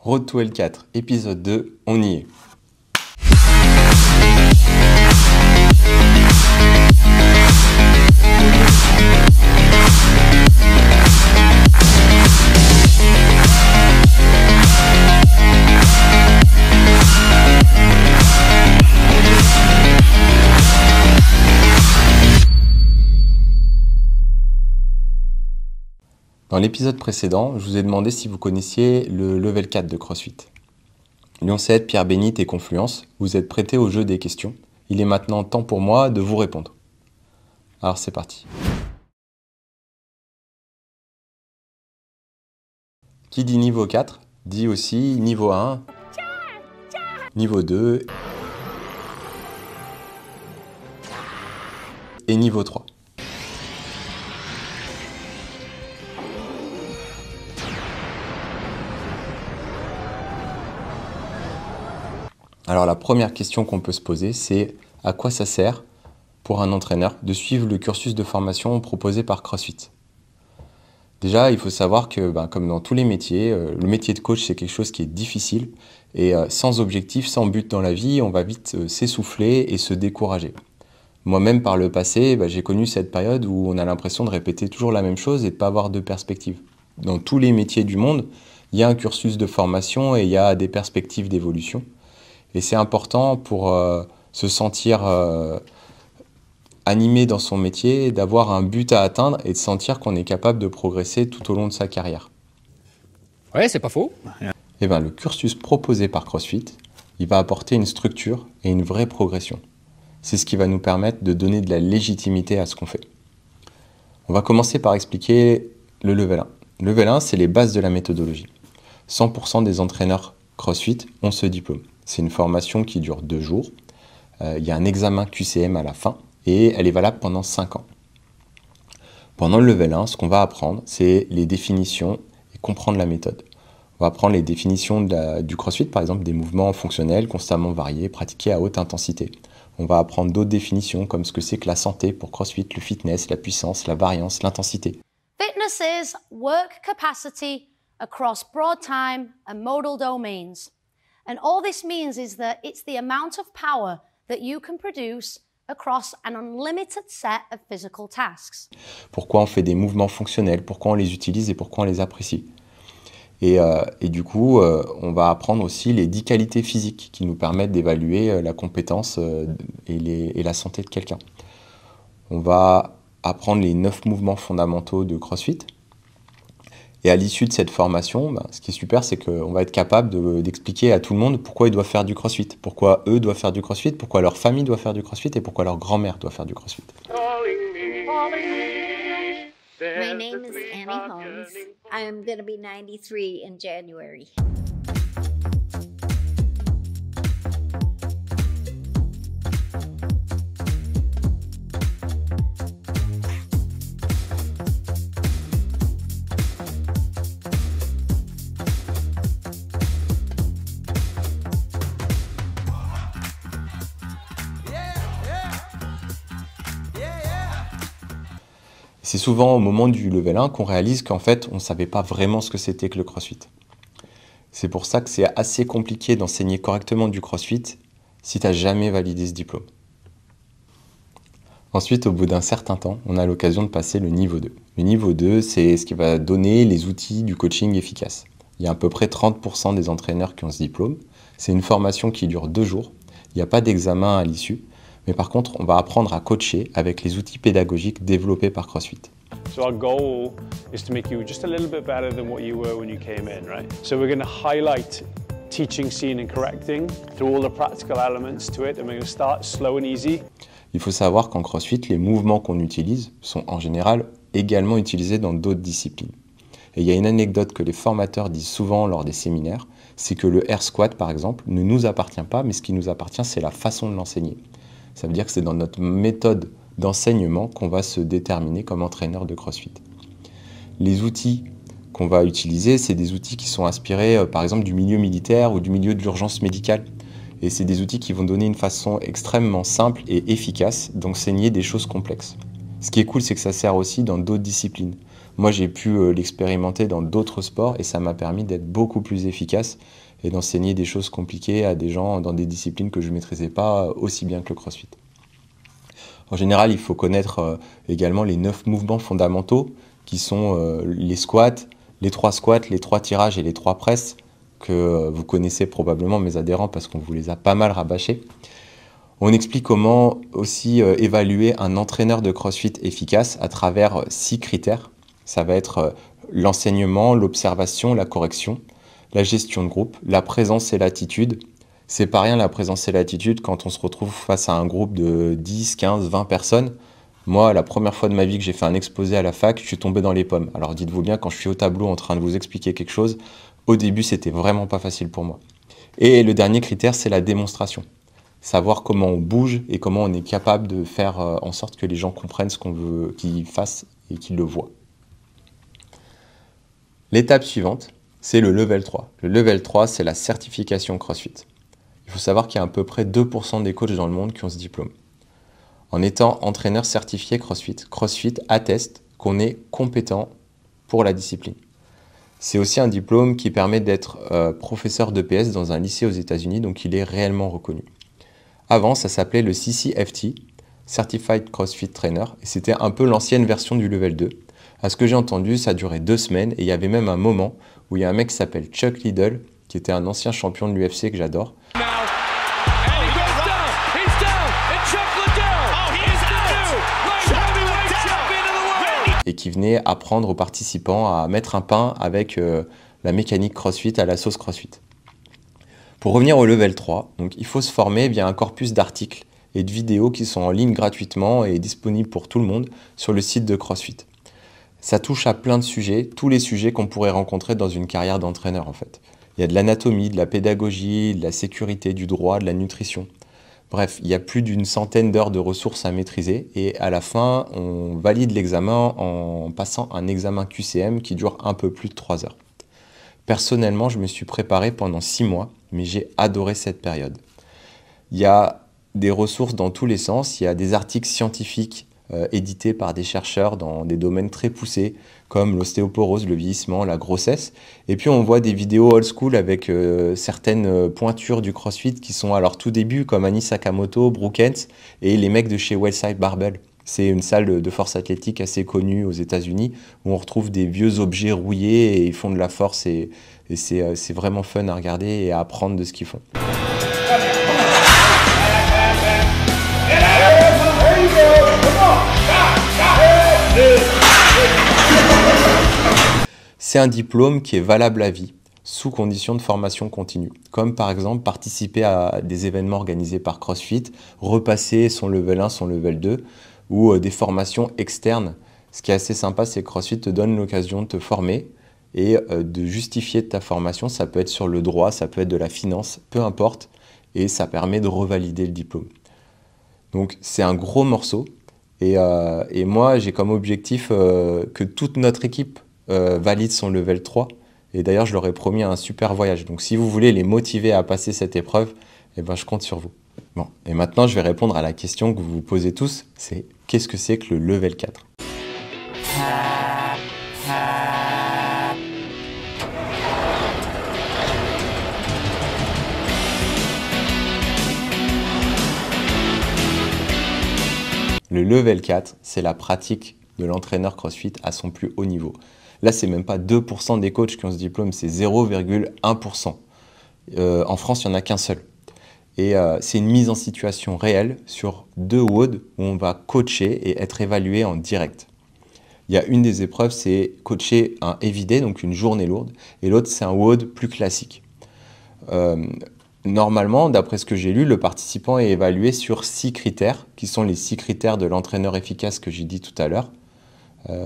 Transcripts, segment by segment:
Road to L4, épisode 2, on y est. Dans l'épisode précédent, je vous ai demandé si vous connaissiez le level 4 de CrossFit. Lyon 7, Pierre Bénite et Confluence, vous êtes prêtés au jeu des questions. Il est maintenant temps pour moi de vous répondre. Alors c'est parti. Qui dit niveau 4 dit aussi niveau 1, niveau 2 et niveau 3. Alors la première question qu'on peut se poser, c'est à quoi ça sert pour un entraîneur de suivre le cursus de formation proposé par CrossFit? Déjà, il faut savoir que, comme dans tous les métiers, le métier de coach, c'est quelque chose qui est difficile. Et sans objectif, sans but dans la vie, on va vite s'essouffler et se décourager. Moi-même, par le passé, j'ai connu cette période où on a l'impression de répéter toujours la même chose et de ne pas avoir de perspective. Dans tous les métiers du monde, il y a un cursus de formation et il y a des perspectives d'évolution. Et c'est important pour se sentir animé dans son métier, d'avoir un but à atteindre et de sentir qu'on est capable de progresser tout au long de sa carrière. Ouais, c'est pas faux. Et le cursus proposé par CrossFit, il va apporter une structure et une vraie progression. C'est ce qui va nous permettre de donner de la légitimité à ce qu'on fait. On va commencer par expliquer le level 1. Le level 1, c'est les bases de la méthodologie. 100% des entraîneurs CrossFit ont ce diplôme. C'est une formation qui dure 2 jours. Il y a un examen QCM à la fin et elle est valable pendant 5 ans. Pendant le level 1, ce qu'on va apprendre, c'est les définitions et comprendre la méthode. On va apprendre les définitions du CrossFit, par exemple, des mouvements fonctionnels constamment variés, pratiqués à haute intensité. On va apprendre d'autres définitions comme ce que c'est que la santé pour CrossFit, le fitness, la puissance, la variance, l'intensité. Fitness is work capacity across broad time and modal domains. And all this means is that it's the amount of power that you can produce across an unlimited set of physical tasks. Pourquoi on fait des mouvements fonctionnels, pourquoi on les utilise et pourquoi on les apprécie. Et du coup, on va apprendre aussi les 10 qualités physiques qui nous permettent d'évaluer la compétence et la santé de quelqu'un. On va apprendre les 9 mouvements fondamentaux de CrossFit. Et à l'issue de cette formation, ce qui est super, c'est qu'on va être capable d'expliquer à tout le monde pourquoi ils doivent faire du CrossFit, pourquoi eux doivent faire du CrossFit, pourquoi leur famille doit faire du CrossFit et pourquoi leur grand-mère doit faire du CrossFit. My name is Annie Holmes. I am going to be 93 in January. C'est souvent au moment du level 1 qu'on réalise qu'en fait, on ne savait pas vraiment ce que c'était que le CrossFit. C'est pour ça que c'est assez compliqué d'enseigner correctement du CrossFit si tu n'as jamais validé ce diplôme. Ensuite, au bout d'un certain temps, on a l'occasion de passer le niveau 2. Le niveau 2, c'est ce qui va donner les outils du coaching efficace. Il y a à peu près 30% des entraîneurs qui ont ce diplôme. C'est une formation qui dure 2 jours. Il n'y a pas d'examen à l'issue. Mais par contre, on va apprendre à coacher avec les outils pédagogiques développés par CrossFit. So our goal is to make you just a little bit better than what you were when you came in, right? So we're going to highlight teaching, seeing and correcting through all the practical elements to it, and we're going to start slow and easy. Il faut savoir qu'en CrossFit, les mouvements qu'on utilise sont en général également utilisés dans d'autres disciplines. Et il y a une anecdote que les formateurs disent souvent lors des séminaires, c'est que le air squat, par exemple, ne nous appartient pas, mais ce qui nous appartient, c'est la façon de l'enseigner. Ça veut dire que c'est dans notre méthode d'enseignement qu'on va se déterminer comme entraîneur de CrossFit. Les outils qu'on va utiliser, c'est des outils qui sont inspirés par exemple du milieu militaire ou du milieu de l'urgence médicale. Et c'est des outils qui vont donner une façon extrêmement simple et efficace d'enseigner des choses complexes. Ce qui est cool, c'est que ça sert aussi dans d'autres disciplines. Moi, j'ai pu l'expérimenter dans d'autres sports et ça m'a permis d'être beaucoup plus efficace et d'enseigner des choses compliquées à des gens dans des disciplines que je ne maîtrisais pas aussi bien que le CrossFit. En général, il faut connaître également les 9 mouvements fondamentaux qui sont les squats, les 3 squats, les 3 tirages et les 3 presses que vous connaissez probablement mes adhérents parce qu'on vous les a pas mal rabâchés. On explique comment aussi évaluer un entraîneur de CrossFit efficace à travers 6 critères. Ça va être l'enseignement, l'observation, la correction, la gestion de groupe, la présence et l'attitude. C'est pas rien la présence et l'attitude quand on se retrouve face à un groupe de 10, 15, 20 personnes. Moi, la première fois de ma vie que j'ai fait un exposé à la fac, je suis tombé dans les pommes. Alors dites-vous bien, quand je suis au tableau en train de vous expliquer quelque chose, au début, c'était vraiment pas facile pour moi. Et le dernier critère, c'est la démonstration. Savoir comment on bouge et comment on est capable de faire en sorte que les gens comprennent ce qu'on veut qu'ils fassent et qu'ils le voient. L'étape suivante, c'est le level 3. Le level 3, c'est la certification CrossFit. Il faut savoir qu'il y a à peu près 2% des coachs dans le monde qui ont ce diplôme. En étant entraîneur certifié CrossFit, CrossFit atteste qu'on est compétent pour la discipline. C'est aussi un diplôme qui permet d'être professeur d'EPS dans un lycée aux États-Unis, donc il est réellement reconnu. Avant, ça s'appelait le CCFT, Certified CrossFit Trainer, et c'était un peu l'ancienne version du level 2. À ce que j'ai entendu, ça durait 2 semaines, et il y avait même un moment où il y a un mec qui s'appelle Chuck Liddell, qui était un ancien champion de l'UFC que j'adore, et qui venait apprendre aux participants à mettre un pain avec la mécanique CrossFit à la sauce CrossFit. Pour revenir au level 3, donc, il faut se former via un corpus d'articles et de vidéos qui sont en ligne gratuitement et disponibles pour tout le monde sur le site de CrossFit. Ça touche à plein de sujets, tous les sujets qu'on pourrait rencontrer dans une carrière d'entraîneur en fait. Il y a de l'anatomie, de la pédagogie, de la sécurité, du droit, de la nutrition. Bref, il y a plus d'une centaine d'heures de ressources à maîtriser et à la fin, on valide l'examen en passant un examen QCM qui dure un peu plus de 3 heures. Personnellement, je me suis préparé pendant 6 mois, mais j'ai adoré cette période. Il y a des ressources dans tous les sens, il y a des articles scientifiques édités par des chercheurs dans des domaines très poussés comme l'ostéoporose, le vieillissement, la grossesse. Et puis on voit des vidéos old school avec certaines pointures du CrossFit qui sont à leur tout début comme Annie Sakamoto, Brooke Hens et les mecs de chez Wellside Barbell. C'est une salle de force athlétique assez connue aux États-Unis où on retrouve des vieux objets rouillés et ils font de la force et c'est vraiment fun à regarder et à apprendre de ce qu'ils font. C'est un diplôme qui est valable à vie, sous condition de formation continue, comme par exemple participer à des événements organisés par CrossFit, repasser son level 1, son level 2, ou des formations externes. Ce qui est assez sympa, c'est que CrossFit te donne l'occasion de te former et de justifier ta formation. Ça peut être sur le droit, ça peut être de la finance, peu importe, et ça permet de revalider le diplôme. Donc c'est un gros morceau, et moi j'ai comme objectif que toute notre équipe valide son level 3, et d'ailleurs je leur ai promis un super voyage. Donc si vous voulez les motiver à passer cette épreuve, eh ben, je compte sur vous. Bon, et maintenant je vais répondre à la question que vous vous posez tous, c'est qu'est-ce que c'est que le level 4 ? Le level 4, c'est la pratique de l'entraîneur CrossFit à son plus haut niveau. Là, c'est même pas 2% des coachs qui ont ce diplôme, c'est 0,1%. En France, il n'y en a qu'un seul. Et c'est une mise en situation réelle sur 2 WOD où on va coacher et être évalué en direct. Il y a une des épreuves, c'est coacher un heavy day, donc une journée lourde, et l'autre, c'est un WOD plus classique. Normalement, d'après ce que j'ai lu, le participant est évalué sur 6 critères, qui sont les 6 critères de l'entraîneur efficace que j'ai dit tout à l'heure.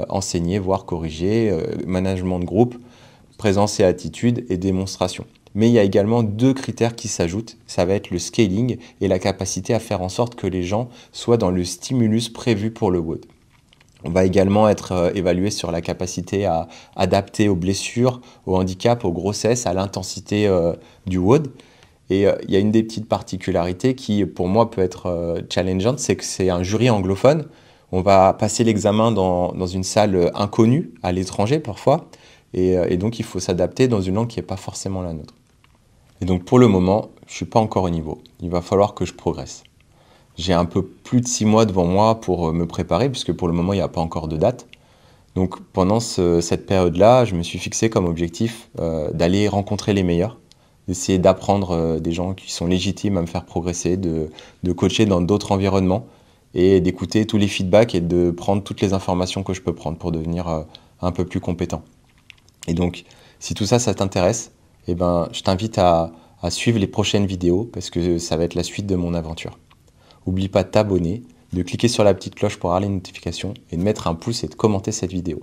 Enseigner, voire corriger, management de groupe, présence et attitude et démonstration. Mais il y a également 2 critères qui s'ajoutent, ça va être le scaling et la capacité à faire en sorte que les gens soient dans le stimulus prévu pour le WOD. On va également être évalué sur la capacité à adapter aux blessures, aux handicaps, aux grossesses, à l'intensité du WOD. Et il y a une des petites particularités qui, pour moi, peut être challengeante, c'est que c'est un jury anglophone. On va passer l'examen dans une salle inconnue, à l'étranger parfois, et donc il faut s'adapter dans une langue qui n'est pas forcément la nôtre. Et donc pour le moment, je ne suis pas encore au niveau. Il va falloir que je progresse. J'ai un peu plus de 6 mois devant moi pour me préparer, puisque pour le moment, il n'y a pas encore de date. Donc pendant cette période-là, je me suis fixé comme objectif d'aller rencontrer les meilleurs, d'essayer d'apprendre des gens qui sont légitimes à me faire progresser, de coacher dans d'autres environnements et d'écouter tous les feedbacks et de prendre toutes les informations que je peux prendre pour devenir un peu plus compétent. Et donc, si tout ça, ça t'intéresse, eh ben, je t'invite à suivre les prochaines vidéos parce que ça va être la suite de mon aventure. N'oublie pas de t'abonner, de cliquer sur la petite cloche pour avoir les notifications et de mettre un pouce et de commenter cette vidéo.